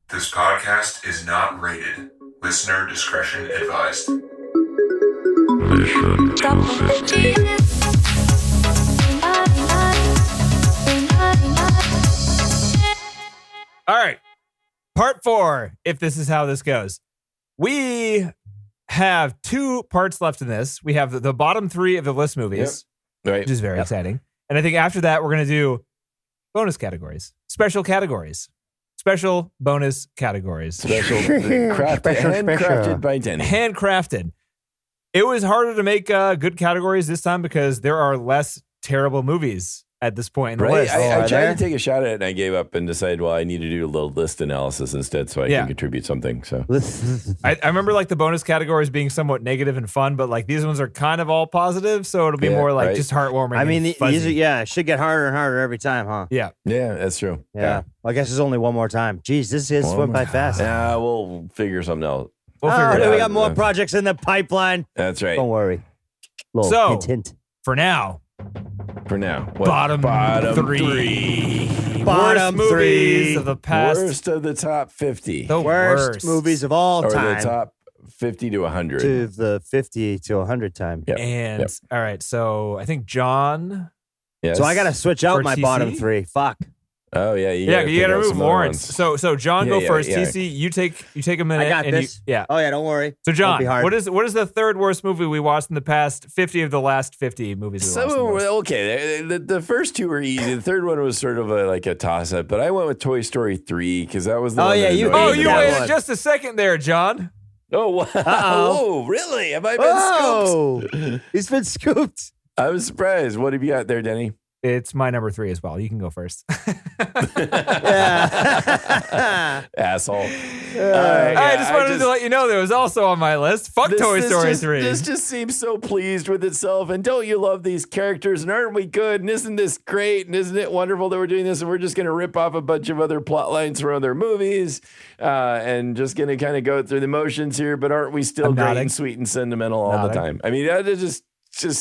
This podcast is not rated. Listener discretion advised. All right. Part 4, if this is how this goes. We have 2 parts left in this. We have the bottom 3 of the list movies, Right. which is very exciting. And I think after that, we're going to do bonus categories, special categories, special bonus categories. Handcrafted by Denny. Handcrafted. It was harder to make good categories this time because there are less terrible movies at this point in the list. I tried to take a shot at it and I gave up and decided, well, I need to do a little list analysis instead so I can contribute something. So I remember like the bonus categories being somewhat negative and fun, but like these ones are kind of all positive, so it'll be more like just heartwarming. I mean, and fuzzy. it should get harder and harder every time, huh? Yeah. Yeah, that's true. Yeah. Well, I guess there's only one more time. Jeez, this went by fast. Yeah, we'll figure something out. We'll figure it out. We got more projects in the pipeline. That's right. Don't worry. So, hint. For now, Bottom 3. Bottom Worst 3 movies of the past. Worst of the top 50. The worst movies of all or time. the top 50 to 100. To the 50 to 100 time. Yep. And all right, so I think John. Yes. So I got to switch out For my TC? bottom 3. Fuck. Oh, yeah. You got to remove Lawrence. So John, go first. yeah. TC, you take a minute. I got and this. Yeah. Oh, yeah, don't worry. So John, Won't be hard. what is the third worst movie we watched in the past 50 of the last 50 movies we watched? Okay, the first 2 were easy. The third one was sort of like a toss-up, but I went with Toy Story 3 because that was the one. yeah, that you- annoyed me you the waited most. just a second there, John. Oh, wow. Oh, really? Have I been scooped? He's been scooped. I was surprised. What have you got there, Denny? It's my number 3 as well. You can go first. Yeah. Asshole. I just wanted to let you know that it was also on my list. Fuck Toy Story 3. This just seems so pleased with itself. And don't you love these characters? And aren't we good? And isn't this great? And isn't it wonderful that we're doing this? And we're just going to rip off a bunch of other plot lines from other movies and just going to kind of go through the motions here. But aren't we still great and sweet and sentimental all the time? I mean, that just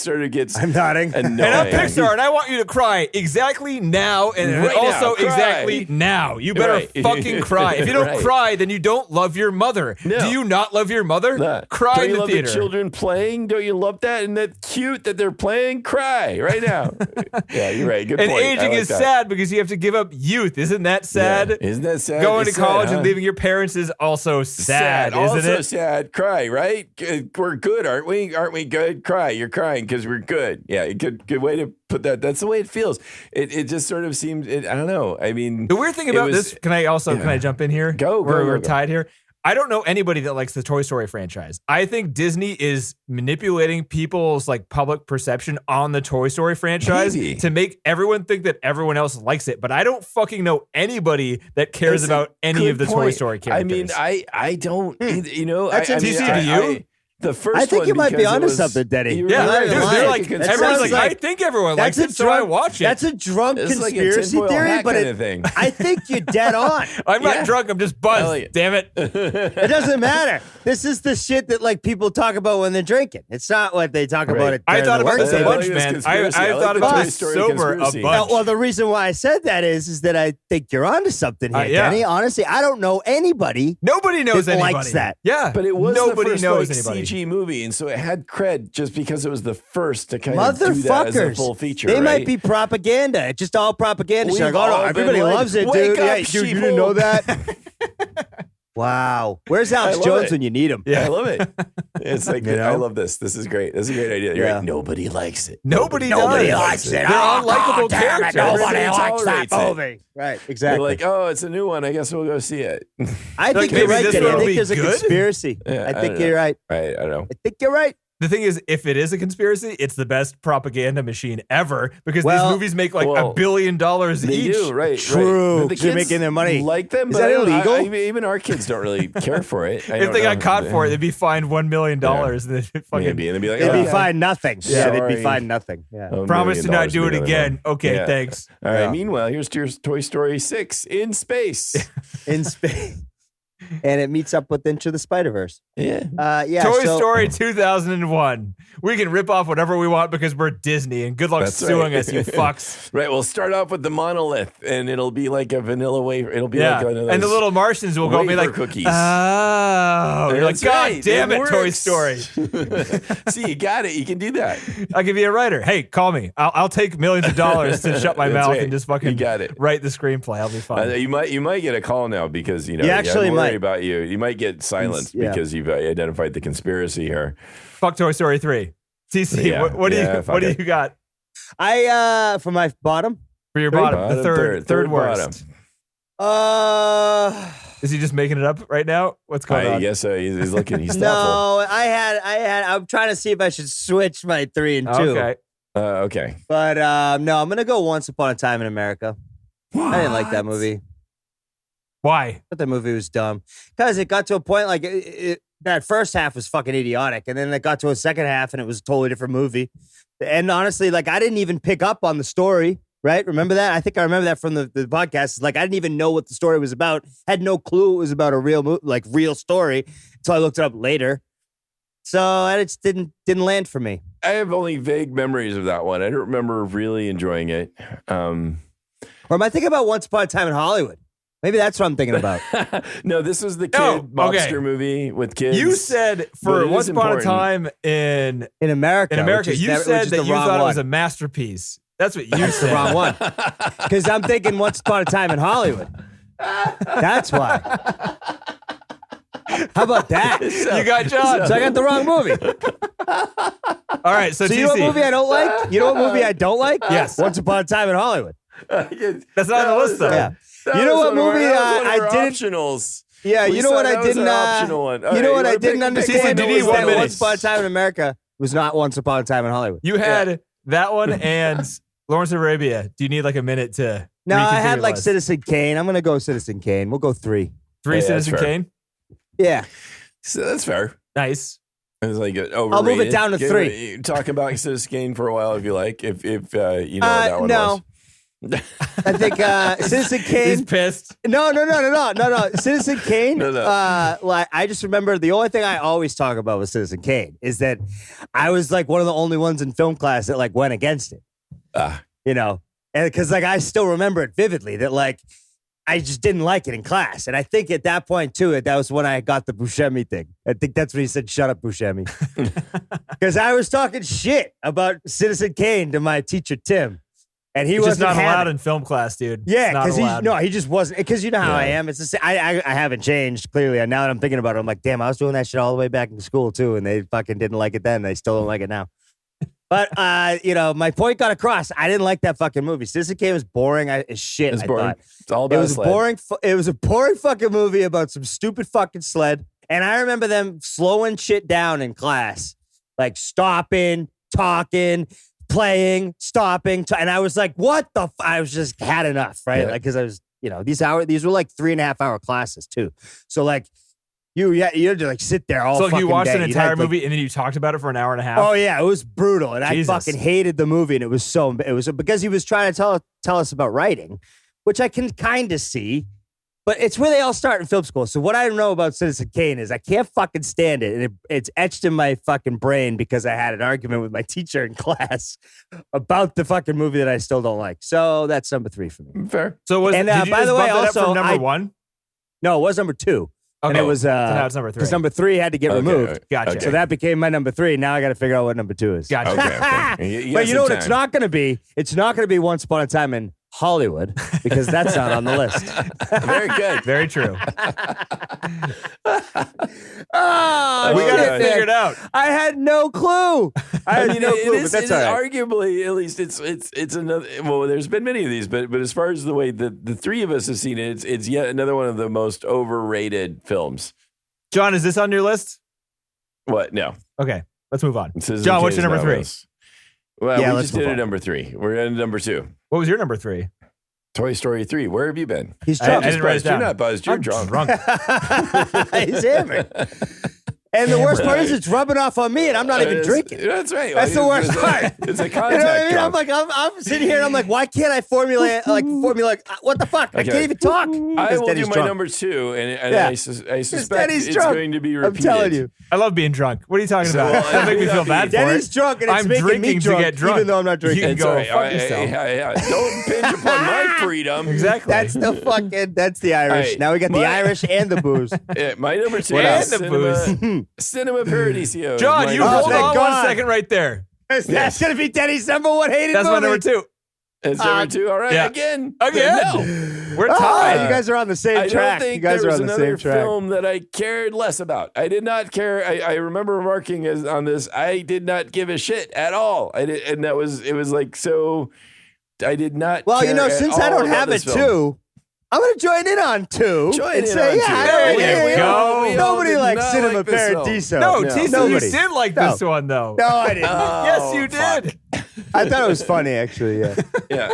sort of gets I'm nodding. annoying. And I'm Pixar, and I want you to cry exactly now, and Right also now, cry. exactly now. You better Right. fucking cry. If you don't Right. cry, then you don't love your mother. No. Do you not love your mother? Nah. Cry Don't in you the love theater. the children playing? Don't you love that? And that cute that they're playing? Cry right now. Yeah, you're right. Good And point. aging is sad because you have to give up youth. Isn't that sad? Yeah. Isn't that sad? Going to It's college sad, huh? and leaving your parents is also sad, isn't also it? sad. Cry, right? We're good, aren't we? Aren't we good? Cry. You're crying because we're good. Yeah, good way to put that. That's the way it feels. It just sort of seems. I don't know. I mean, The weird thing about this, can I jump in here? We're tied here. I don't know anybody that likes the Toy Story franchise. I think Disney is manipulating people's like public perception on the Toy Story franchise Maybe. to make everyone think that everyone else likes it. But I don't fucking know anybody that cares That's a about any good of the Toy point. Story characters. I mean, I don't. You know, That's interesting. Do you? The first I think one you might be because it onto was- something, Denny. You're yeah, right. dude, You're they're lying. like, That everyone's sounds like, I like- think everyone likes it, so I watch it. That's a drunk It's like a conspiracy tinfoil theory, hat but kind of thing. I think you're dead on. I'm not Yeah. drunk, I'm just buzzed. Elliot. Damn it. It doesn't matter. This is the shit that like people talk about when they're drinking. It's not what they talk about it. I during thought the about work this a day. bunch, I like this man. I conspiracy. I like thought the about Toy this Story sober a conspiracy. bunch. Well, the reason why I said that is that I think you're onto something here, Yeah. Denny. Honestly, I don't know anybody. Nobody knows that anybody. likes that. Yeah. But it was Nobody the first knows like, anybody. CG movie, and so it had cred just because it was the first to kind of do that as a Motherfuckers. full feature. They right? might be propaganda. It's just all propaganda. It's We've like, oh, no, all been everybody like, loves it, "Wake dude. up, Yeah, dude, you didn't sheeple." know that? Wow. Where's Alex I love Jones it. when you need him? I love it. It's like, You know? I love this. This is great. This is a great idea. You're Yeah. right. Nobody likes it. Nobody Nobody does. likes it. They're Oh, unlikable damn it, characters. nobody Everybody likes that tolerates it. movie. Right, They're exactly. like, oh, it's a new one. I guess we'll go see it. I like, think you're maybe right, this Denny. I will think be there's a good? conspiracy. Yeah, I I think don't you're know. right. I don't know. I think you're right. The thing is, if it is a conspiracy, it's the best propaganda machine ever because Well- these movies make like well, $1 billion They each. do, right? True, Right. But the 'cause they're kids making their money. Like them, Is but that I don't- illegal? even our kids don't really care for it. If they got caught for it, they'd be fined $1 million. Yeah. And they'd fucking maybe, and they'd be like, They'd oh, be fined nothing. Yeah, they'd Sorry. be fined nothing. Yeah. $1 promise to million not do it maybe again. they'll- Okay, Yeah. thanks. All right. Yeah. Meanwhile, here's Toy Story 6 in space. In space. and it meets up with Into the Spider-Verse. Yeah. Toy Story 2001. We can rip off whatever we want because we're Disney, and good luck suing us, you fucks. Right. We'll start off with the monolith, and it'll be like a vanilla wafer. It'll be like one of those and the little Martians will go and be like, cookies. Oh, you're like, God damn it, Toy Story. See, you got it. You can do that. I'll give you a writer. Hey, call me. I'll take millions of dollars to shut my mouth and just fucking write the screenplay. I'll be fine. You might get a call now because you actually I'm worried might. about you. You might get silenced because you've identified the conspiracy here. Fuck Toy Story 3. TC, what do you got? For my bottom. For your bottom, the third worst. Bottom. Is he just making it up right now? What's going on? I guess so. He's looking. He's No, I'm trying to see if I should switch my 3 and 2. Okay. Okay. But no, I'm gonna go Once Upon a Time in America. What? I didn't like that movie. Why? I thought that movie was dumb because it got to a point like that first half was fucking idiotic, and then it got to a second half and it was a totally different movie. And honestly, like I didn't even pick up on the story. Right? Remember that? I think I remember that from the podcast. Like I didn't even know what the story was about. Had no clue it was about a real story until I looked it up later. So it just didn't land for me. I have only vague memories of that one. I don't remember really enjoying it. Or am I thinking about Once Upon a Time in Hollywood? Maybe that's what I'm thinking about. No, this was the mobster movie with kids. You said for Once Upon a Time in America. You said that you thought it was a masterpiece. That's what you said. The wrong one. Because I'm thinking Once Upon a Time in Hollywood. That's why. How about that? You got John. So I got the wrong movie. All right, so you know what movie I don't like? You know what movie I don't like? Yes. Once Upon a Time in Hollywood. That's not on the list, though. Yeah. You know what movie I didn't... Optionals. Yeah, you know what I didn't... You know what I didn't understand? Did you need 1 minute? Once Upon a Time in America was not Once Upon a Time in Hollywood. You had that one and Lawrence of Arabia. Do you need like a minute to... No, I had like Citizen Kane. I'm going to go Citizen Kane. We'll go 3. 3 Citizen Kane? Yeah. So that's fair. Nice. It's like overrated. I'll move it down to 3. Talk about Citizen Kane for a while if you like. If you know what that one was. I think Citizen Kane. He's pissed. No. Citizen Kane. Like I just remember the only thing I always talk about with Citizen Kane is that I was like one of the only ones in film class that like went against it. You know, and because like I still remember it vividly that like I just didn't like it in class, and I think at that point too, that was when I got the Buscemi thing. I think that's when he said, "Shut up, Buscemi," because I was talking shit about Citizen Kane to my teacher Tim. And he was just not allowed in film class, dude. Yeah, because he just wasn't. Because you know how I am. It's the same, I haven't changed clearly. And now that I'm thinking about it, I'm like, damn, I was doing that shit all the way back in school too, and they fucking didn't like it then. They still don't like it now. But my point got across. I didn't like that fucking movie. Citizen Kane was boring as shit. It's boring. Thought. It's all about boring. It was a boring fucking movie about some stupid fucking sled. And I remember them slowing shit down in class, like stopping, talking. Playing, stopping, and I was like, "What the?" I was just had enough, right? Yeah. Like, because I was, these were like 3.5 hour classes too. So like, you had to like sit there all. So like you watched day. an entire movie and then you talked about it for an hour and a half. Oh yeah, it was brutal, and Jesus. I fucking hated the movie, and it was because he was trying to tell us about writing, which I can kind of see. But it's where they all start in film school. So what I know about Citizen Kane is I can't fucking stand it. And it's etched in my fucking brain because I had an argument with my teacher in class about the fucking movie that I still don't like. So that's number 3 for me. Fair. So did you by the way, also number 1? No, it was number 2. Okay. And it was so now it's number 3. Because number 3 had to get removed. Gotcha. Okay. So that became my number 3. Now I got to figure out what number 2 is. Gotcha. Okay. But you know what it's not going to be? It's not going to be Once Upon a Time in Hollywood because that's not on the list. Very good. Very true. Oh, we got it figured out. I had no clue. I had no clue, but that's all right. Arguably, at least it's another. Well, there's been many of these, but as far as the way the 3 of us have seen it, it's yet another one of the most overrated films. John, is this on your list? What? No. Okay, let's move on. John, what's your number 3? Well, yeah, we just did a number 3. We're at number 2. What was your number 3? Toy Story 3. Where have you been? He's drunk. I didn't write it down. You're not buzzed. You're drunk. He's hammered. And the worst part is it's rubbing off on me, and I'm not even drinking. That's right. That's the worst part. It's a You know contact what I mean? drop. I'm like, I'm sitting here, and I'm like, why can't I formulate what the fuck? I can't even talk. I will Denny's do my drunk. number 2, and Yeah. I suspect Denny's it's drunk. going to be repeated. I'm telling you. I love being drunk. What are you talking about? well, That make me feel bad for Denny's it. drunk, and it's I'm making me drinking drunk, to get drunk. even though I'm not drinking. You can It's go all right. fuck yourself. Don't pinch upon my freedom. Exactly. That's the Irish. All right. Now we got the Irish and the booze. My number 2 And is the Cinema Paradiso. John, you Oh, hold thank on God. 1 second right there. That's going to be Denny's number one hated That's movie. my number 2. It's number 2. All right, yeah. again. No. We're tied. You guys are on the same I track. don't think You guys there are was on the another same track. film that I cared less about. I did not care. I remember remarking on this. I did not give a shit at all. I did, and it was like so. I did not. Well, care at since all I don't about have it this film. too, I'm going to join in on 2 Join and in say, on yeah, 2. I There don't- you yeah, go. We all Nobody did likes not Cinema like this film. Paradiso. No, No. TC, Nobody. you did like No. this one, though. No, I didn't. Yes, you fuck. did. I thought it was funny, actually. Yeah. Yeah.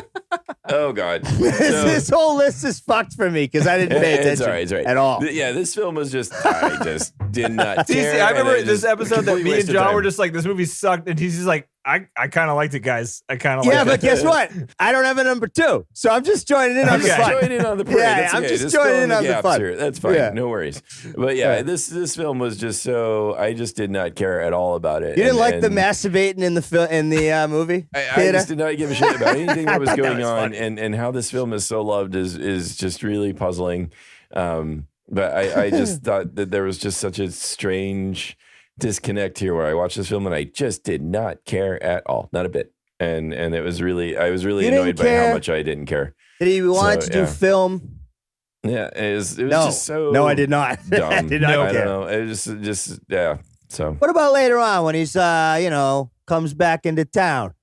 Oh God. This whole list is fucked for me because I didn't pay attention It's all right. It's all right. at all. Yeah, this film was just. I just did not TC, care. I remember and this just episode that complete me waste and of John time. were just like, this movie sucked. And TC's like, I kind of liked it, guys. I kind of liked Yeah, it. but guess what? I don't have a number 2, so I'm just joining in on the Okay. fun. Join in on the parade. Yeah, That's I'm okay. just Just joining fill in on the gaps fun. here. That's fine. Yeah. No worries. But yeah, Yeah. this film was just so. I just did not care at all about it. You didn't And- like the and masturbating in the movie? I theater? just did not give a shit about anything that was thought that going was on, funny. and how this film is so loved is just really puzzling. But I just thought that there was just such a strange disconnect here where I watched this film and I just did not care at all, not a bit. And it was really, I was really You didn't annoyed by how care? much I didn't care. Did he want So, to do yeah. film? Yeah, it was No. just so No, I did not. dumb. I did not I care. don't know. It just yeah. So What about later on when he's comes back into town?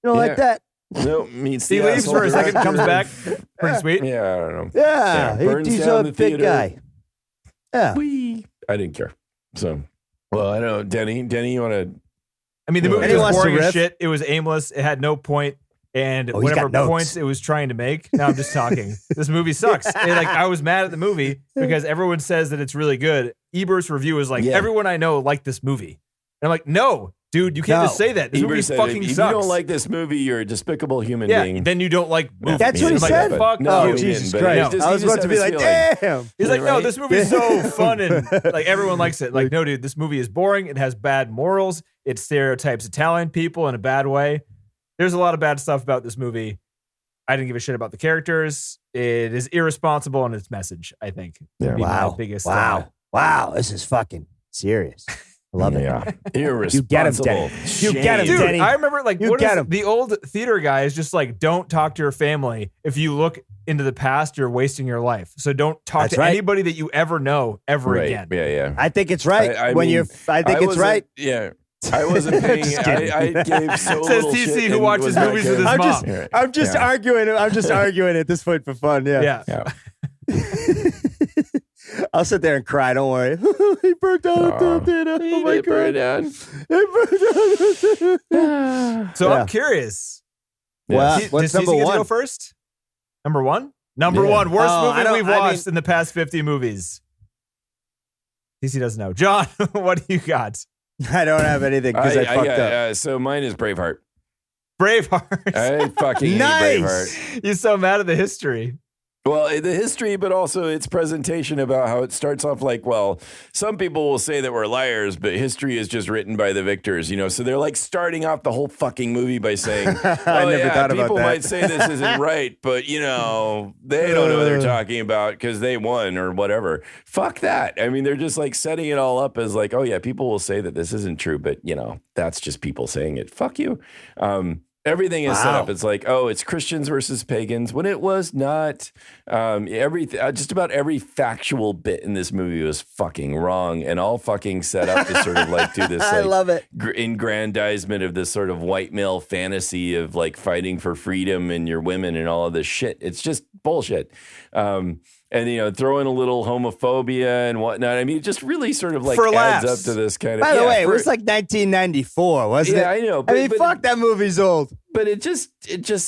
You know, like Yeah. that? no meets He the leaves for a asshole second, comes back. director. Pretty sweet. Yeah, I don't know. Yeah, burns he's down a the big theater. guy. Yeah. Whee! I didn't care. So, well, I don't know. Denny, you want to? I mean, the movie Anyone was wants to boring as riff? shit. It was aimless. It had no point. And Oh, he's whatever got notes. points it was trying to make. Now I'm just talking. This movie sucks. And, I was mad at the movie because everyone says that it's really good. Ebert's review is like, Yeah. everyone I know liked this movie. And I'm like, no, dude, you can't No. just say that. This Ebert movie said, fucking if sucks. you don't like this movie, you're a despicable human yeah, being. then you don't like movies. That's what he I'm like, said? Fuck No, you. he Jesus didn't, but Christ. he just- I he was just about to had be this like, feeling. damn. He's like, no, Right? this movie's so fun and like everyone likes it. Like, no, dude, this movie is boring. It has bad morals. It stereotypes Italian people in a bad way. There's a lot of bad stuff about this movie. I didn't give a shit about the characters. It is irresponsible in its message, I think. Would be my biggest. Wow. This is fucking serious. I love it. Yeah, You get him, irresponsible. Denny. You get him, Dude, Denny. I remember You get him. the old theater guy is just like, don't talk to your family. If you look into the past, you're wasting your life. So don't talk That's to right. anybody that you ever know ever Right. again. Yeah. I think it's right. I when mean, you're, I think it's wasn't- right. Yeah. I wasn't paying. Just kidding. I gave so Says little TC shit who and watches was not movies with his caring. mom. Yeah. I'm just Yeah. arguing. I'm just arguing at this point for fun. Yeah. Yeah. Yeah. I'll sit there and cry. Don't worry. He burnt down the theater. Oh my He burned god. down. He burnt down the theater. So Yeah. I'm curious. Well, Does what's TC number get to one? go first? Number one? Number Yeah. one. Worst Oh, I movie don't- we've I watched mean- in the past 50 movies. TC doesn't know. John, what do you got? I don't have anything because I fucked up. So mine is Braveheart. Braveheart. I fucking Nice. hate Braveheart. You're so mad at the history. Well, the history, but also its presentation about how it starts off like, well, some people will say that we're liars, but history is just written by the victors, you know? So they're like starting off the whole fucking movie by saying, oh, never yeah, thought about people that. might say this isn't right, but, you know, they don't know what they're talking about because they won or whatever. Fuck that. I mean, they're just like setting it all up as like, oh, yeah, people will say that this isn't true, but, you know, that's just people saying it. Fuck you. Everything is set Wow. up. It's like, oh, it's Christians versus pagans when it was not. Just about every factual bit in this movie was fucking wrong and all fucking set up to sort of like do this. I Like, love it. Aggrandizement of this sort of white male fantasy of like fighting for freedom and your women and all of this shit. It's just bullshit. And, you know, throw in a little homophobia and whatnot. I mean, it just really sort of like For adds laughs. up to this kind of. By the yeah, way, it for- was like 1994, wasn't Yeah, it? I know. I mean, fuck, that movie's old. But it just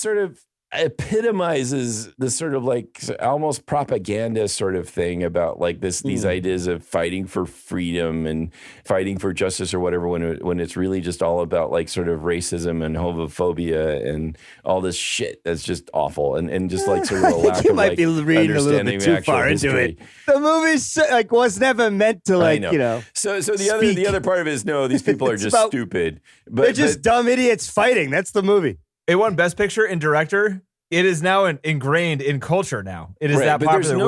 sort of, epitomizes the sort of like almost propaganda sort of thing about like these ideas of fighting for freedom and fighting for justice or whatever, when it's really just all about like sort of racism and homophobia and all this shit that's just awful and just like sort of a lack you of might like be reading a little bit too far into it. The movie's like was never meant to like So the other part of it is these people are just stupid, but they're just dumb idiots fighting. That's the movie. It won Best Picture and Director. It is now ingrained in culture now. It is that popular,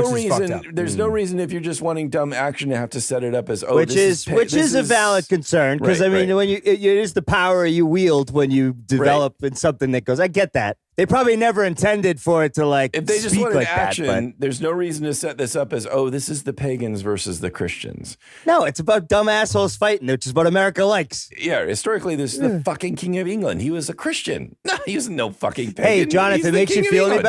There's no reason if you're just wanting dumb action to have to set it up as, which is a valid concern. Because, when it is the power you wield when you develop in something that goes, I get that. They probably never intended for it to like. If they just wanted like action, that, there's no reason to set this up as, this is the pagans versus the Christians. No, it's about dumb assholes fighting, which is what America likes. Yeah, historically, this is the fucking King of England. He was a Christian. No, he was no fucking pagan. Hey, John, if it makes you feel any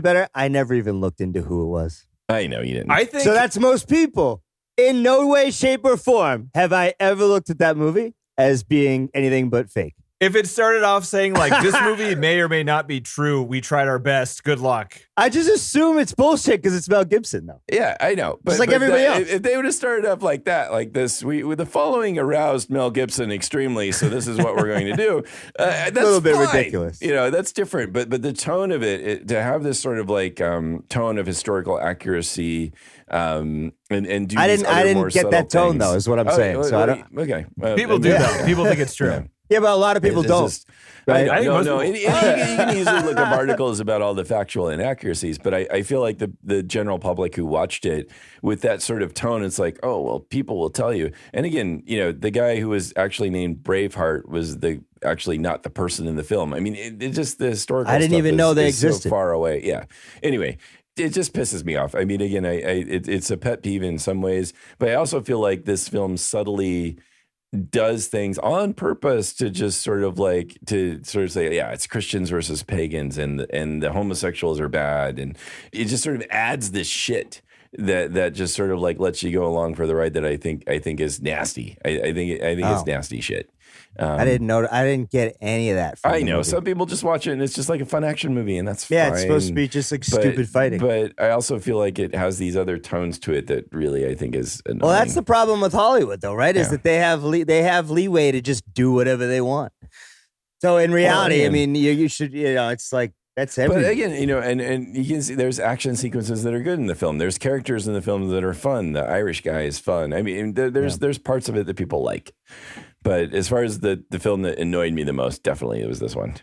better, I never even looked into who it was. I know you didn't. I think so. That's most people. In no way, shape, or form have I ever looked at that movie as being anything but fake. If it started off saying like this movie may or may not be true, we tried our best. Good luck. I just assume it's bullshit because it's Mel Gibson, though. Yeah, I know. Just like everybody else. If they would have started up like that, like this, with the following aroused Mel Gibson extremely, so this is what we're going to do. That's a little bit ridiculous. That's different. But the tone of it, to have this sort of like tone of historical accuracy, and do I didn't get that tone though, is what I'm saying. So I don't. Okay, people do though. People think it's true. Yeah, but a lot of people don't. Right? You can easily look up articles about all the factual inaccuracies, but I feel like the general public who watched it with that sort of tone, it's like, oh, well, people will tell you. And again, the guy who was actually named Braveheart was actually not the person in the film. I mean, it just the historical I didn't even know they existed. So far away. Yeah. Anyway. It just pisses me off. I mean, again, it's a pet peeve in some ways, but I also feel like this film subtly does things on purpose to just sort of say, yeah, it's Christians versus pagans and the homosexuals are bad. And it just sort of adds this shit that just sort of like lets you go along for the ride that I think is nasty. I think it's nasty shit. I didn't know. I didn't get any of that. I know some people just watch it and it's just like a fun action movie, and that's fine. It's supposed to be just like stupid fighting. But I also feel like it has these other tones to it that really I think is annoying. Well, that's the problem with Hollywood, though, right? Is that they have leeway to just do whatever they want. So in reality, I mean, you should, it's like. That's everything. But again, and you can see there's action sequences that are good in the film. There's characters in the film that are fun. The Irish guy is fun. I mean, there's parts of it that people like. But as far as the film that annoyed me the most, definitely it was this one.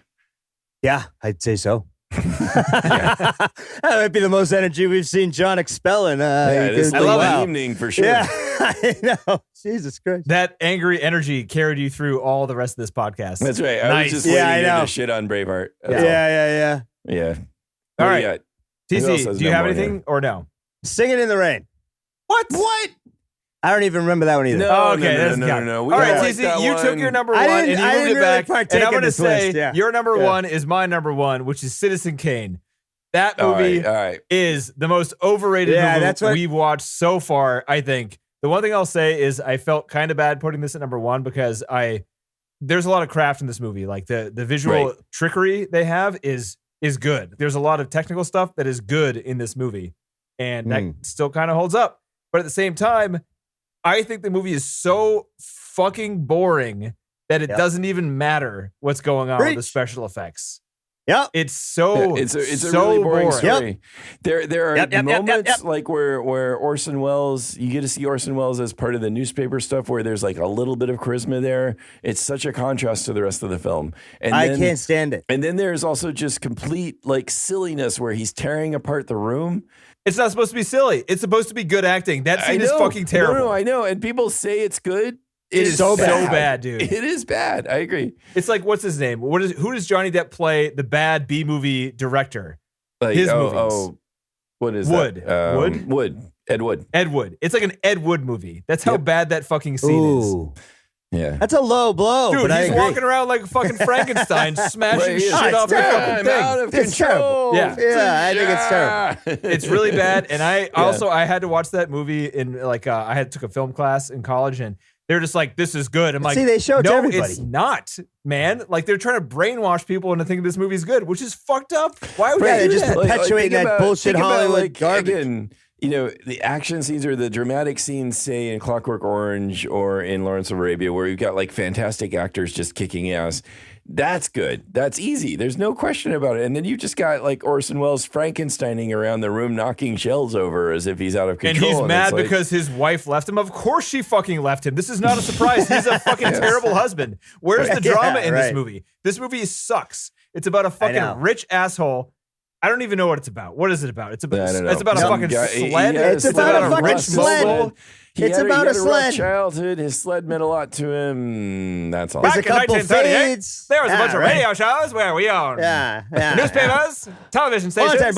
Yeah, I'd say so. That might be the most energy we've seen John expel in this evening for sure. Yeah, I know. Jesus Christ. That angry energy carried you through all the rest of this podcast. That's right. I was just waiting to shit on Braveheart. Yeah. All right. TC, do you have anything or no? Singing in the Rain. What? I don't even remember that one either. No. All right, TC, you took your number one and you moved it back. And I'm going to say your number one is my number one, which is Citizen Kane. That movie is the most overrated movie we've watched so far, I think. The one thing I'll say is I felt kind of bad putting this at number one because there's a lot of craft in this movie. Like the visual trickery they have is good. There's a lot of technical stuff that is good in this movie. And that still kind of holds up. But at the same time, I think the movie is so fucking boring that it doesn't even matter what's going on with the special effects. Yeah, it's so it's a really boring story. There are moments like where Orson Welles, you get to see Orson Welles as part of the newspaper stuff where there's like a little bit of charisma there. It's such a contrast to the rest of the film. And I can't stand it. And then there's also just complete like silliness where he's tearing apart the room. It's not supposed to be silly. It's supposed to be good acting. That scene is fucking terrible. No, I know. And people say it's good. It is so bad, dude. It is bad. I agree. It's like, what's his name? Who does Johnny Depp play? The bad B movie director. Like, his movies. What is Wood. that? Wood. Ed Wood. Ed Wood. It's like an Ed Wood movie. That's how bad that fucking scene is. Yeah. That's a low blow. Dude, but he's walking around like fucking Frankenstein, smashing shit off the fucking thing. Out of control. Yeah, I think it's terrible. It's really bad. And I had to watch that movie in like I took a film class in college, and They're just like, this is good. I'm like, See, they show it to no, everybody. it's not, man. Like they're trying to brainwash people into thinking this movie's good, which is fucked up. Why would Right, they do just that? perpetuating that bullshit Hollywood garbage. Again, you know, the action scenes or the dramatic scenes, say in Clockwork Orange or in Lawrence of Arabia, where you've got like fantastic actors just kicking ass. That's good. That's easy. There's no question about it. And then you just got like Orson Welles Frankensteining around the room, knocking shells over as if he's out of control. And he's mad because his wife left him. Of course she fucking left him. This is not a surprise. He's a fucking terrible husband. Where's the drama in this movie? This movie sucks. It's about a fucking rich asshole. I don't even know what it's about. What is it about? It's about a fucking sled. It's about a fucking sled. It's about a sled. Rough childhood. His sled meant a lot to him. That's all. Back There's in a couple 1938, fades. there was a bunch of radio shows where we owned newspapers, television stations,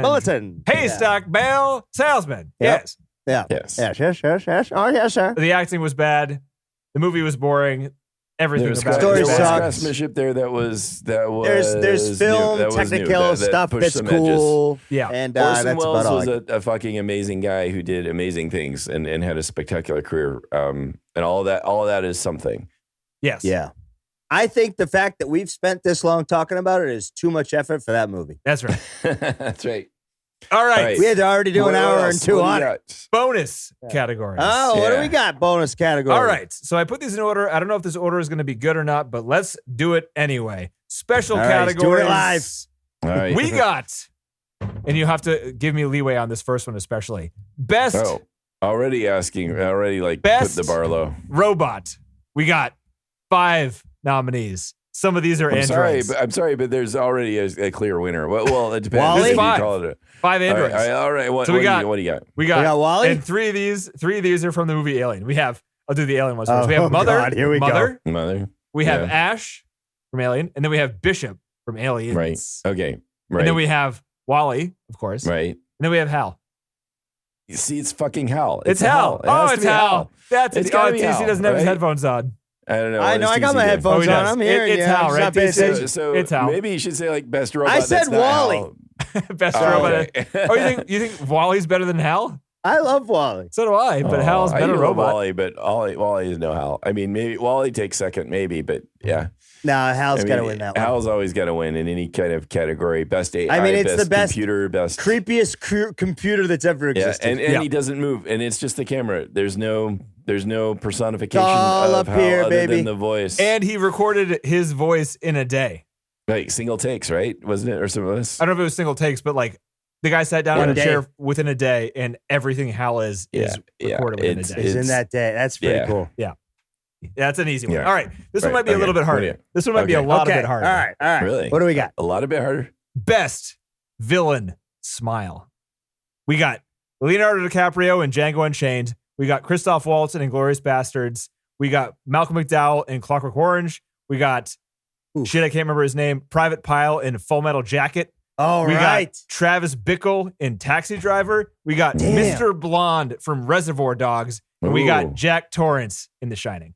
Bulletin. haystack bale salesman. Yep. Yes. Yeah. Yes. Yes. Oh, yes, sir. The acting was bad. The movie was boring. Everything There's about story it was bad. sucks. craftsmanship there that was There's film, that was technical that stuff pushed that's some cool. Yeah. And Orson that's Welles about all. was a fucking amazing guy who did amazing things and had a spectacular career. And all of that is something. Yes. Yeah. I think the fact that we've spent this long talking about it is too much effort for that movie. That's right. That's right. All right. We had to already do an hour and two on it. Bonus categories. Oh, what do we got? Bonus category. All right. So I put these in order. I don't know if this order is going to be good or not, but let's do it anyway. Special All right, let's categories. do it live. All right. We got, and you have to give me leeway on this first one, especially. Best Already like Best put the bar low. robot. We got 5 nominees. Some of these are androids. I'm sorry, but there's already a clear winner. Well, it depends. Wally? If you 5. call it 5 androids. All right. What So do we got- you got? We got Wally? And 3 of these are from the movie Alien. We have, I'll do the Alien ones first. We have Oh, Mother. God, here we go. Mother. We have Yeah. Ash from Alien. And then we have Bishop from Aliens. Right. Okay. Right. And then we have Wally, of course. Right. And then we have Hal. You see, it's fucking Hal. It's Hal. It has to It's be Hal. That's It's it. gotta Oh, be TC Hal, doesn't have his right? headphones on. I don't know. I know. I got my Oh, headphones he on. does. I'm hearing It's you. Hal, I'm right? not paying DC? attention. So It's Hal. maybe you should say like best robot. I said that's not Wally. Hal. Best Oh, robot. okay. Oh, you think Wally's better than Hal? I love Wally. So do I, but Hal's I better do love robot. Wally, but Wally is no Hal. I mean, maybe Wally takes second, maybe, but yeah. Nah, Hal's I mean, got to win that one. Hal's always got to win in any kind of category. Best AI, I mean, it's best the best computer, best Creepiest computer that's ever yeah, existed. and he doesn't move, and it's just the camera. There's no personification all of up Hal here, other baby. than the voice. And he recorded his voice in a day. Like single takes, right? Wasn't it or some of this? I don't know if it was single takes, but like the guy sat down One in a day. chair within a day, and everything Hal is recorded within a it's- day. Is in that day. That's pretty yeah. cool. That's an easy one. Yeah. All right, this one Right, might be a little okay. bit harder. What do you- This one might be a okay. lot Okay. bit harder. All right. Really? What do we got? A lot bit harder. Best villain smile. We got Leonardo DiCaprio in Django Unchained. We got Christoph Waltz in Inglourious Bastards. We got Malcolm McDowell in Clockwork Orange. We got I can't remember his name. Private Pile in Full Metal Jacket. All We right. got Travis Bickle in Taxi Driver. We got Damn. Mr. Blonde from Reservoir Dogs. And we got Ooh. Jack Torrance in The Shining.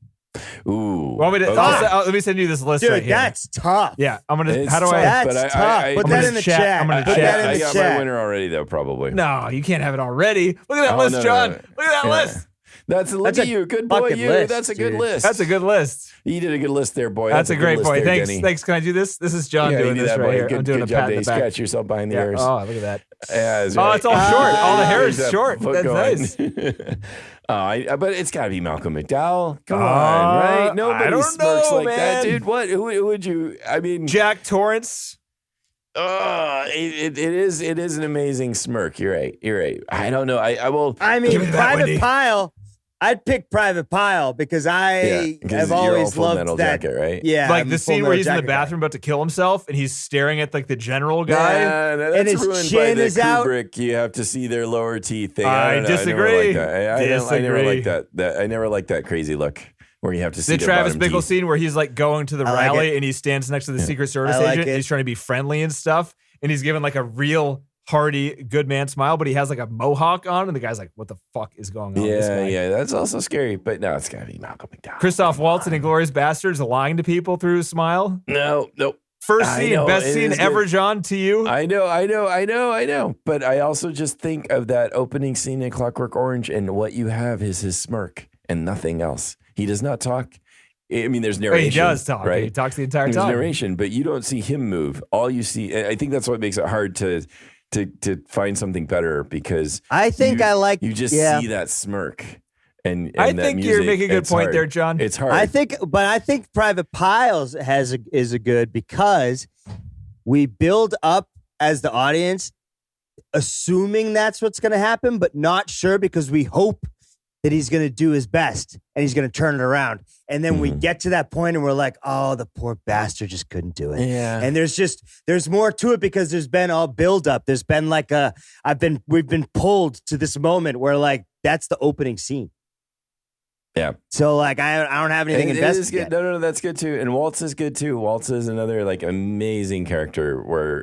Ooh. Want me to, Okay. let me send you this list Dude, right here. that's tough. Yeah, I'm gonna. It's How do tough, I? That's but tough. I- Put I'm that gonna in the chat. chat. I'm gonna Put chat. that in I the got my chat. winner already, though, probably. No, you can't have it already. Look at that Oh, list, no, John. no. Look at that Yeah. list. Look That's at a you. Good boy, fucking you. list, That's a good dude. list. That's a good list. You did a good list there, boy. That's a good great list boy. there, Thanks. Denny. Thanks. Can I do this? This is John Yeah, you doing do this that, right boy. here. Good, I'm doing good a job, pat in Denny. the back. Scratch yourself behind the Yeah. ears. Oh, look at that. Yeah, that's Oh, right. it's all short. All the hair is There's that short. foot That's going. nice. But it's got to be Malcolm McDowell. Come Uh, on, right? Nobody I don't smirks know, like that, man. dude. What? Who would you? I mean, Jack Torrance. it is an amazing smirk. You're right. I don't know. I will. I mean, Give me that, Private Wendy. Pile. I'd pick Private Pile because I 'cause have you're all always Full loved Metal that. Jacket, right? Yeah, Like I'm the a Full scene where Metal he's in the Jacket guy. bathroom about to kill himself and he's staring at like the general guy. Nah, that's And his ruined by chin the is out. Kubrick. You have to see their lower teeth thing. I don't know. disagree. I never Disagree. liked that. I never liked that crazy look where you have to see The their Travis bottom Bickle teeth. scene where he's like going to the I like rally it. and he stands next to the Secret Service I like agent. it. And he's trying to be friendly and stuff. And he's giving like a real hearty, good man smile, but he has like a mohawk on. And the guy's like, what the fuck is going on with this guy? Yeah, that's also scary. But no, it's got to be Malcolm McDowell. Christoph Waltz in Inglourious Bastards lying to people through his smile. No. First I scene, know, best it scene is ever, good. John, to you. I know. But I also just think of that opening scene in Clockwork Orange, and what you have is his smirk. and nothing else. He does not talk. I mean, there's narration. He does talk. Right? He talks the entire time. There's narration, but you don't see him move. All you see, I think that's what makes it hard to find something better, because I think you just see that smirk. And I that think music, you're making a good point there, John. It's hard. I think Private Piles is a good, because we build up as the audience, assuming that's what's going to happen, but not sure, because we hope that he's going to do his best and he's going to turn it around. And then we get to that point and we're like, oh, the poor bastard just couldn't do it. Yeah. And there's more to it, because there's been all build up. There's been like we've been pulled to this moment where like, that's the opening scene. Yeah. So like I don't have anything invested yet. No, that's good too. And Waltz is good too. Waltz is another like amazing character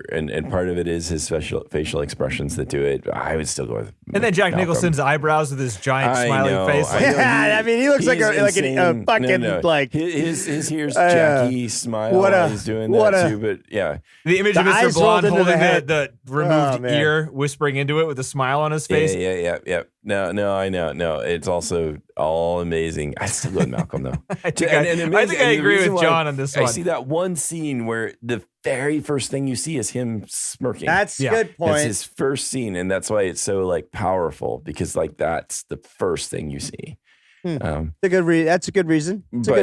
and part of it is his facial expressions that do it. I would still go with And then Jack Malcolm. Nicholson's eyebrows with his giant smiling face. I mean, he looks like a fucking like his here's Jackie smile. He's doing that too. But yeah, the image of Mr. Blonde holding the removed ear, whispering into it with a smile on his face. Yeah. No, I know. No, it's also all amazing. I still go with Malcolm though. I think I agree with John on this one. I see that one scene where the very first thing you see is him smirking. That's a good point. That's his first scene, and that's why it's so like powerful, because like that's the first thing you see. That's a good reason. It's a good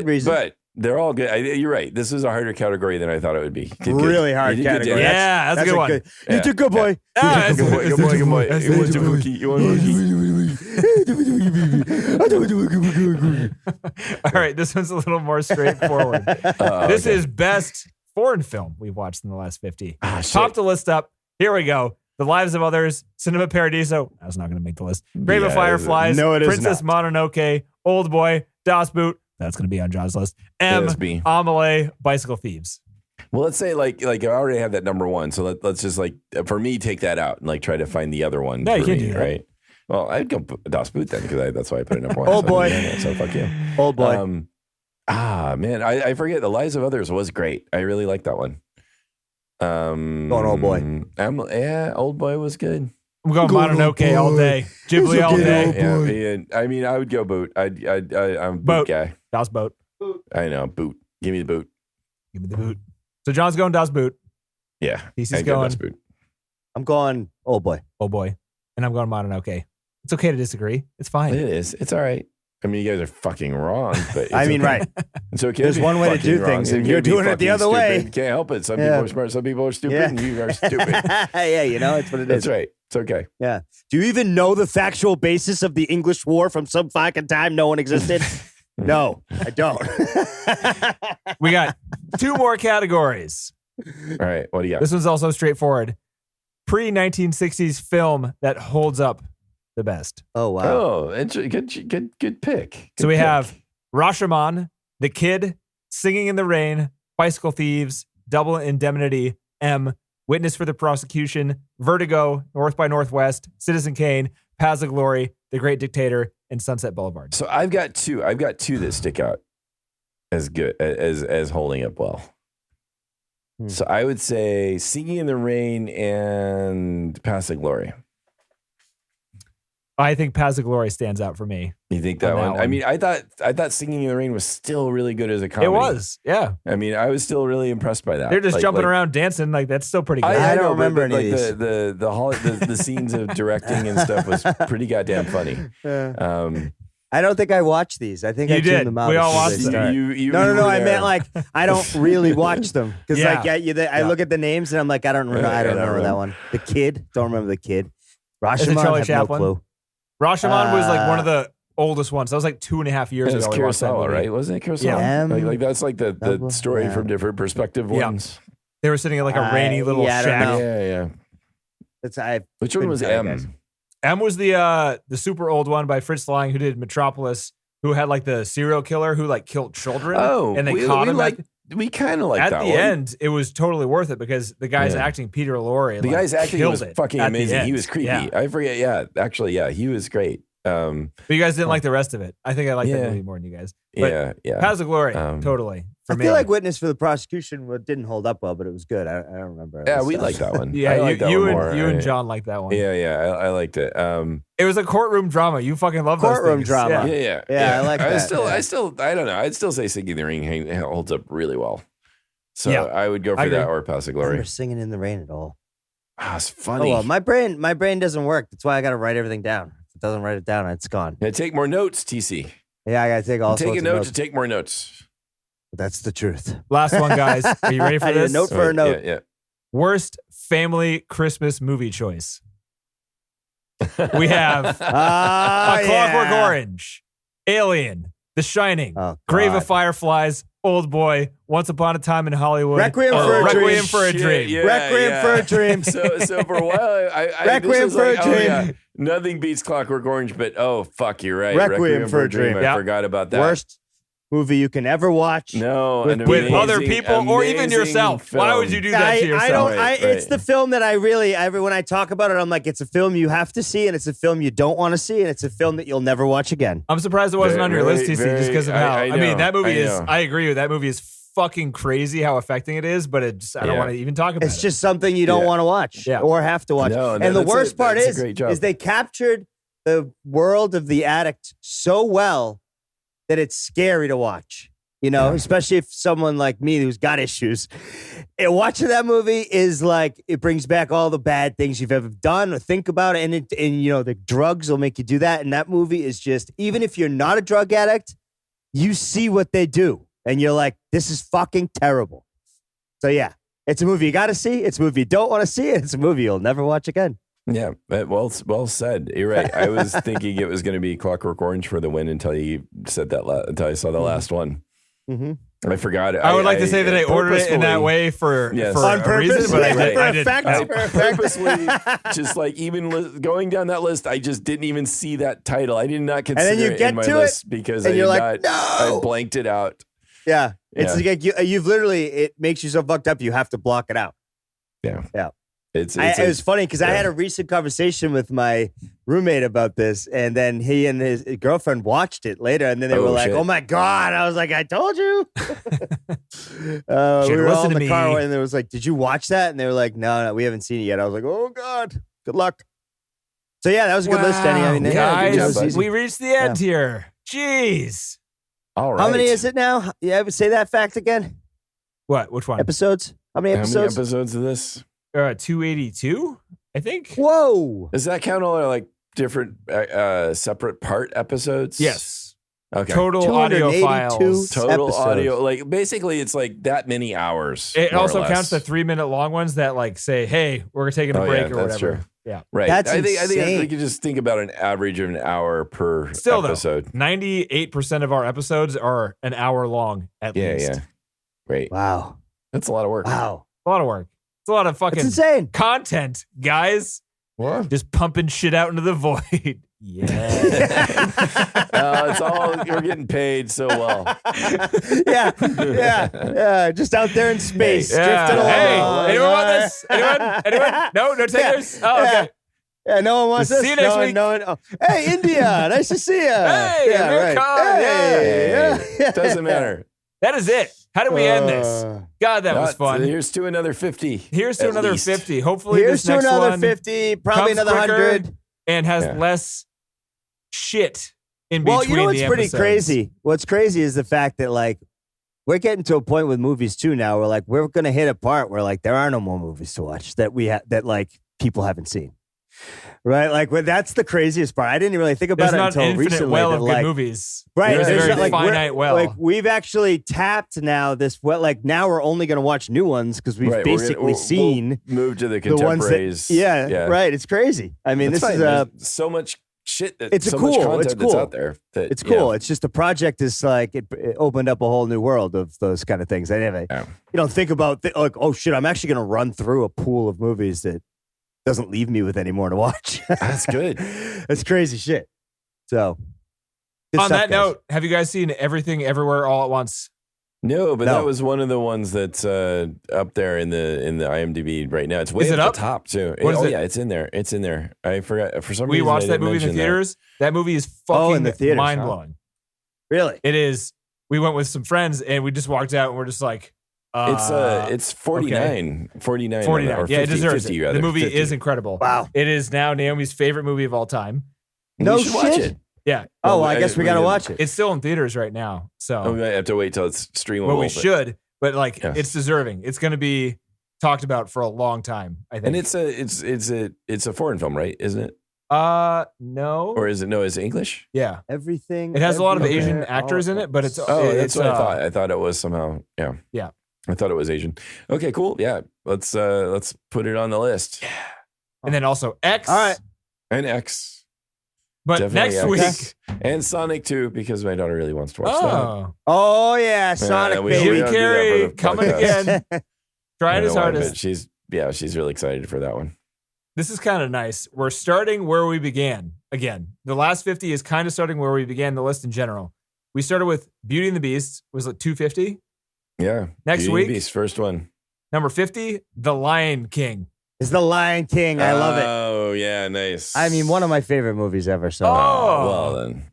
reason. But they're all good. You're right. This is a harder category than I thought it would be. Really hard category. Yeah, that's a good one. You did good, boy. Good boy. You want to cookie? You want a cookie? All right, this one's a little more straightforward. This is best foreign film we've watched in the last 50. Pop the list up. Here we go. The Lives of Others, Cinema Paradiso. That's not going to make the list. Grave of Fireflies, no, it is Princess Mononoke, Old Boy, Das Boot. That's going to be on John's list. Amelie, Bicycle Thieves. Well, let's say like I already have that number one, so let's just like for me take that out and like try to find the other one. No, you can't me, do that. Right? Well, I'd go Das Boot then, because that's why I put it number one. Old Boy. So fuck you. Old Boy. Man, I forget. The Lives of Others was great. I really liked that one. Going Old Boy. Old Boy was good. I'm going Mononoke all day. Ghibli all day. Yeah, I mean, I would go Boot. I'm a Boot guy. Das Boot. I know, Boot. Give me the Boot. Give me the Boot. So John's going Das Boot. Yeah. He's going Das Boot. I'm going Old Boy. Old Boy. And I'm going Mononoke. It's okay to disagree. It's fine. It is. It's all right. I mean, you guys are fucking wrong, but I mean, okay. right. It's okay. There's one way to do things, and you're doing it the other way. You can't help it. Some people are smart, some people are stupid, and you are stupid. Yeah, it's what it is. That's right. It's okay. Yeah. Do you even know the factual basis of the English war from some fucking time no one existed? No, I don't. We got two more categories. All right. What do you got? This one's also straightforward. Pre-1960s film that holds up the best. Oh, wow. Oh, good pick. So we have Rashomon, The Kid, Singing in the Rain, Bicycle Thieves, Double Indemnity, M, Witness for the Prosecution, Vertigo, North by Northwest, Citizen Kane, Paths of Glory, The Great Dictator, and Sunset Boulevard. So I've got two that stick out as good as holding up well. So I would say Singing in the Rain and Paths of Glory. I think Paths of Glory stands out for me. You think that one? I mean, I thought Singing in the Rain was still really good as a comedy. It was, yeah. I mean, I was still really impressed by that. They're just jumping around dancing, like that's still pretty good. I don't remember any of these. The scenes of directing and stuff was pretty goddamn funny. I don't think I watched these. I think I tuned them out. We all watched them. No. I meant like I don't really watch them because I look at the names and I'm like I don't remember that one. The Kid, don't remember The Kid. Rashomon, Charlie I have Chaplin? no clue. Rashomon was like one of the oldest ones. That was like 2.5 years ago. It was Kurosawa, right? Wasn't it Kurosawa? Yeah. Like that's like the story from different perspective ones. They were sitting in like a rainy little shack. Yeah. Which one was M? M was the super old one by Fritz Lang, who did Metropolis, who had like the serial killer who like killed children. Oh, and they caught him. We kind of like that one. At the end, it was totally worth it because the guy's acting, Peter Lorre. The guy's acting was fucking amazing. He was creepy. Yeah. I forget. Yeah, actually, he was great. But you guys didn't like the rest of it. I think I liked that movie more than you guys. But yeah. Paths of Glory, totally. for me. I feel like Witness for the prosecution didn't hold up well, but it was good. I don't remember. Yeah, we like that one. Yeah, you and John like that one. Yeah, I liked it. It was a courtroom drama. You fucking love those courtroom things. drama. Yeah. I like that. I don't know. I'd still say Singing in the Rain holds up really well. So I would go for that or Paths of Glory. I remember Singing in the Rain at all. It's funny. Oh, well, my brain doesn't work. That's why I got to write everything down. If it doesn't write it down, it's gone. Yeah, take more notes, TC. Yeah, I got to take all Take sorts a of note notes. to take more notes. That's the truth. Last one, guys. Are you ready for I need this? a note for a note. Yeah. Worst family Christmas movie choice. We have A Clockwork Orange, Alien, The Shining, Grave of Fireflies, Old Boy, Once Upon a Time in Hollywood, Requiem for a Dream. Requiem for a Dream. Yeah, Requiem for a Dream. So for a while, Requiem for a Dream. Nothing beats Clockwork Orange, but fuck, you're right. Requiem for a Dream. I forgot about that. Worst movie you can ever watch. No, with other people or even yourself. Film. Why would you do that to yourself? It's the film that I really, when I talk about it, I'm like, it's a film you have to see, and it's a film you don't want to see, and it's a film that you'll never watch again. I'm surprised it wasn't on your list, TC, just because of how. I mean, that movie is. I agree with that movie is fucking crazy how affecting it is, but I don't want to even talk about it. It's just something you don't want to watch or have to watch. No, and the worst part is they captured the world of the addict so well that it's scary to watch. You know, especially if someone like me who's got issues, and watching that movie is like, it brings back all the bad things you've ever done or think about it. And you know, the drugs will make you do that. And that movie is just, even if you're not a drug addict, you see what they do. And you're like, this is fucking terrible. So yeah, it's a movie you got to see. It's a movie you don't want to see. It's a movie you'll never watch again. Yeah, well said. You're right. I was thinking it was going to be Clockwork Orange for the win until you said that. Until I saw the last one. Mm-hmm. I forgot it. I would like to say that I ordered it in that way for a reason, but I didn't. Purposely, just like even going down that list, I just didn't even see that title. I did not consider it in my list because I blanked it out. Yeah, it's like you've literally, it makes you so fucked up you have to block it out. Yeah. It was funny because I had a recent conversation with my roommate about this, and then he and his girlfriend watched it later, and then they were like, "Oh my god!" I was like, "I told you." We were all in the car, and they was like, "Did you watch that?" And they were like, "No, we haven't seen it yet." I was like, "Oh god, good luck." So yeah, that was a good list, Denny. I mean, guys, we reached the end here. Jeez. All right. How many is it now? Yeah, I would say that fact again. What? Which one? Episodes? How many episodes? How many episodes of this? 282, I think. Whoa! Does that count all our like different separate part episodes? Yes. Okay. Total audio files. Total audio. Like basically, it's like that many hours. It also counts the 3-minute long ones that like say, "Hey, we're taking a break" or whatever. True. Yeah. Right. That's I think insane. we could just think about an average of an hour per episode. 98% of our episodes are an hour long at least. Yeah. Right. Wow. That's a lot of work. Wow. A lot of work. It's a lot of fucking insane content, guys. What? Just pumping shit out into the void. Yeah. It's all, we're getting paid so well. Yeah. Just out there in space, drifting along. Hey, anyone want this? Anyone? No takers? Oh, okay. Yeah, no one wants this. See you next week. Hey, India, nice to see you. Hey, Hey. Doesn't matter. That is it. How did we end this? God, that was fun. Here's to another 50. Here's to another least. 50. Hopefully here's this next to another one 50, probably another 100. And has less shit in between. Well, you know what's pretty episodes. crazy? What's crazy is the fact that like we're getting to a point with movies too now where like we're gonna hit a part where like there are no more movies to watch that that like people haven't seen. Right, like that's the craziest part. I didn't really think about it until recently. Well of like, good movies, right? There's a very like, finite well. Like we've actually tapped now this well. Like now we're only going to watch new ones because we've basically seen we'll move to the contemporaries. Right. It's crazy. I mean, this is so much shit. It's so cool. Much content it's cool. That's out there. It's cool. It's just the project is like it opened up a whole new world of those kind of things. You don't think about like, oh shit, I'm actually going to run through a pool of movies that doesn't leave me with any more to watch. That's good. That's crazy shit. So, on that note, have you guys seen Everything Everywhere All at Once? No, but that was one of the ones that's up there in the IMDb right now. It's way at the top too. Yeah, it's in there. It's in there. I forgot for some reason. We watched that movie in the theaters. That movie is fucking mind blowing. Really? It is we went with some friends and we just walked out and we're just like, it's 49, okay. 49, 49. or 50, yeah, it deserves 50, it. rather. The movie 50. is incredible. Wow. It is now Naomi's favorite movie of all time. No You should watch shit. it. Yeah. Oh, well, I guess we got to watch it. It's still in theaters right now. So We might have to wait till it's streamable. but we should, but like Yeah. it's deserving. It's going to be talked about for a long time, I think. And it's a foreign film, right? Isn't it? No. Or is it? No, is it English? Yeah. Everything. It has a lot of everywhere, Asian all actors at in it, but it's Oh, that's what I uh, thought. I thought it was somehow. Yeah. Yeah. I thought it was Asian. Okay, cool. Yeah. Let's put it on the list. And then also X. All right. And X. But Definitely next X. week. And Sonic 2, because my daughter really wants to watch that. Oh. Oh yeah, Sonic we baby. Jim don't do that Carrey for the coming podcast. again. Trying his I don't know why, hardest. but she's really excited for that one. This is kind of nice. We're starting where we began. Again, the last 50 is kind of starting where we began the list in general. We started with Beauty and the Beast. Was it 250? Yeah. Next Beauty and the week? Beast, first one. Number 50, The Lion King. It's The Lion King. I love it. Oh, yeah, nice. I mean, one of my favorite movies ever. So Oh. Well then.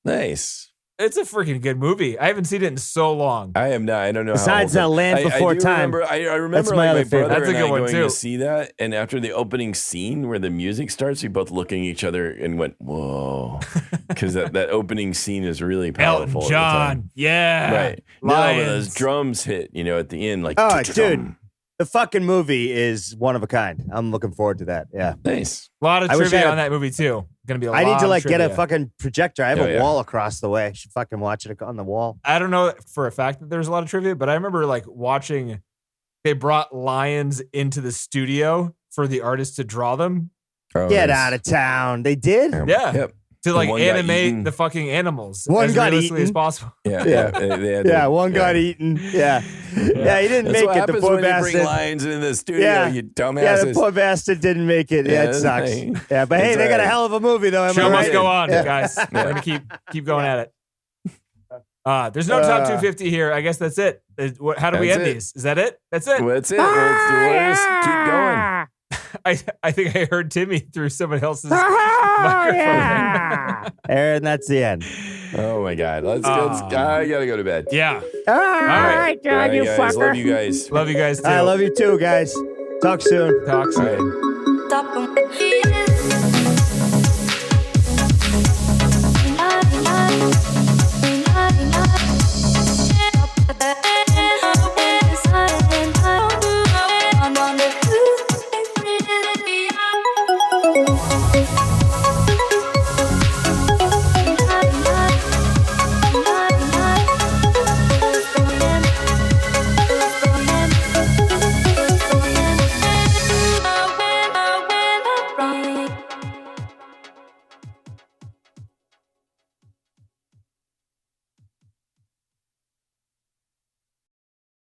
Nice. It's a freaking good movie. I haven't seen it in so long. I am not. I don't know. Besides how old Land Before I do Time. Remember, I remember That's my like other my favorite. brother That's a and good I one, going too. to see that, and after the opening scene where the music starts, we both looking at each other and went, "Whoa!" Because that opening scene is really powerful. Elton at the time. John. Yeah. Right. No, but Lions. those drums hit, at the end, like, Oh, dude. The fucking movie is one of a kind. I'm looking forward to that. Yeah. Nice. A lot of I wish I trivia had- on that movie, too. Going to be a lot I need to of like get a trivia. fucking projector. I have Oh, a yeah. wall across the way. I should fucking watch it on the wall. I don't know for a fact that there's a lot of trivia, but I remember like watching, they brought lions into the studio for the artist to draw them Oh, Get nice. out of town. They did? Yeah. Yep. to like one got animate eaten. the fucking animals One as got realistically as eaten. possible. Yeah. Yeah. They had Yeah, to- one got eaten. Yeah. Yeah, he didn't That's make what it. The happens poor when you bring bastard. lions into the studio, Yeah. you Yeah, dumbasses. the poor bastard didn't make it. Yeah, Yeah, it that's sucks. right. Yeah, but hey, It's they got a alright. hell of a movie, though. Am Show I must right? go on, Yeah. guys. We're gonna keep going at it. There's no top 250 here. I guess that's it. How do we That's end it. these? Is that it? That's it. Well, that's it. Let's keep going. I think I heard Timmy through someone else's microphone. And that's the end. Oh my God. I gotta go to bed. Yeah. All right, All right, guys. Love you guys. Love you guys too. I love you too, guys. Talk soon. Talk soon. All right. Stop 'em. I'm on the